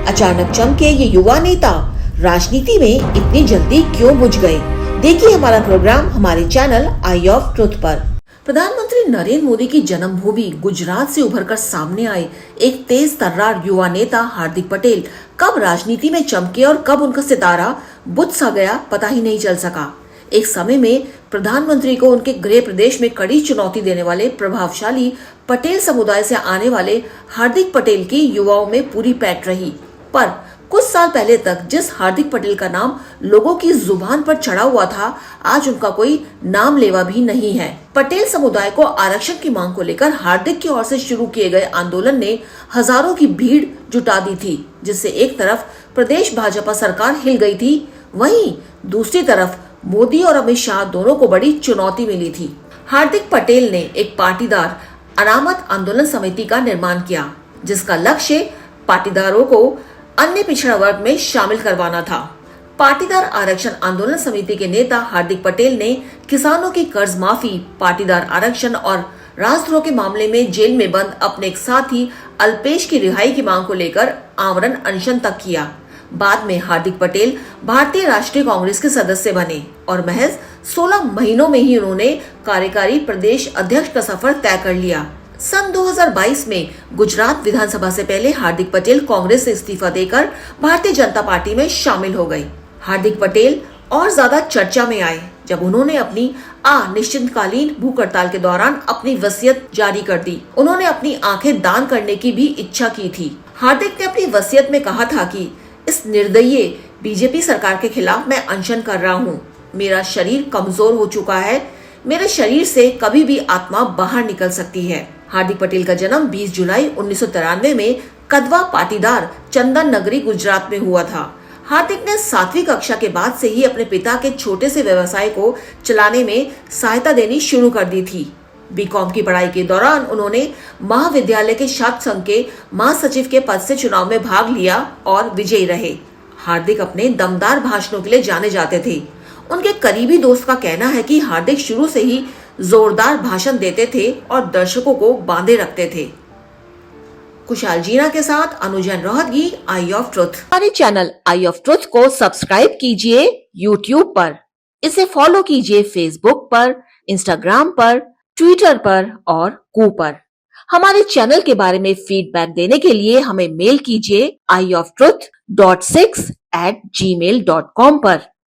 अचानक चमके ये युवा नेता राजनीति में इतनी जल्दी क्यों बुझ गए? देखिए हमारा प्रोग्राम हमारे चैनल आई ऑफ ट्रुथ पर। प्रधानमंत्री नरेंद्र मोदी की जन्मभूमि गुजरात से उभरकर सामने आए एक तेज तर्रार युवा नेता हार्दिक पटेल कब राजनीति में चमके और कब उनका सितारा बुझ सा गया, पता ही नहीं चल सका। एक समय में प्रधानमंत्री को उनके गृह प्रदेश में कड़ी चुनौती देने वाले प्रभावशाली पटेल समुदाय से आने वाले हार्दिक पटेल की युवाओं में पूरी पैठ रही। पर कुछ साल पहले तक जिस हार्दिक पटेल का नाम लोगों की जुबान पर चढ़ा हुआ था, आज उनका कोई नाम लेवा भी नहीं है। पटेल समुदाय को आरक्षण की मांग को लेकर हार्दिक की ओर से शुरू किए गए आंदोलन ने हजारों की भीड़ जुटा दी थी, जिससे एक तरफ प्रदेश भाजपा सरकार हिल गई थी, वहीं दूसरी तरफ मोदी और अमित शाह दोनों को बड़ी चुनौती मिली थी। हार्दिक पटेल ने एक पाटीदार अनामत आंदोलन समिति का निर्माण किया, जिसका लक्ष्य पाटीदारों को अन्य पिछड़ा वर्ग में शामिल करवाना था। पाटीदार आरक्षण आंदोलन समिति के नेता हार्दिक पटेल ने किसानों की कर्ज माफी, पाटीदार आरक्षण और राजद्रोह के मामले में जेल में बंद अपने एक साथी अल्पेश की रिहाई की मांग को लेकर आमरण अनशन तक किया। बाद में हार्दिक पटेल भारतीय राष्ट्रीय कांग्रेस के सदस्य बने और महज 16 महीनों में ही उन्होंने कार्यकारी प्रदेश अध्यक्ष का सफर तय कर लिया। सन 2022 में गुजरात विधानसभा से पहले हार्दिक पटेल कांग्रेस से इस्तीफा देकर भारतीय जनता पार्टी में शामिल हो गए। हार्दिक पटेल और ज्यादा चर्चा में आए जब उन्होंने अपनी अनिश्चितकालीन भूख हड़ताल के दौरान अपनी वसीयत जारी कर दी। उन्होंने अपनी आंखें दान करने की भी इच्छा की थी। हार्दिक ने अपनी वसीयत में कहा था कि इस निर्दयी बीजेपी सरकार के खिलाफ मैं अनशन कर रहा हूँ। मेरा शरीर कमजोर हो चुका है, मेरे शरीर से कभी भी आत्मा बाहर निकल सकती है। हार्दिक पटेल का जन्म 20 जुलाई 1993 में कदवा पाटीदार चंदन नगरी गुजरात में हुआ था। हार्दिक ने 7वीं कक्षा के बाद से ही अपने पिता के छोटे से व्यवसाय को चलाने में सहायता देनी शुरू कर दी थी। बीकॉम की पढ़ाई के दौरान उन्होंने महाविद्यालय के छात्र संघ के महासचिव के पद से चुनाव में भाग लिया और विजयी रहे। हार्दिक अपने दमदार भाषणों के लिए जाने जाते थे। उनके करीबी दोस्त का कहना है कि हार्दिक शुरू से ही जोरदार भाषण देते थे और दर्शकों को बांधे रखते थे। कुशाल जीना के साथ अनुजैन रोहतगी, आई ऑफ ट्रुथ। हमारे चैनल आई ऑफ ट्रुथ को सब्सक्राइब कीजिए यूट्यूब पर, इसे फॉलो कीजिए फेसबुक पर, इंस्टाग्राम पर, ट्विटर पर और कू पर। हमारे चैनल के बारे में फीडबैक देने के लिए हमें मेल कीजिए ioftruth.6@gmail.com पर।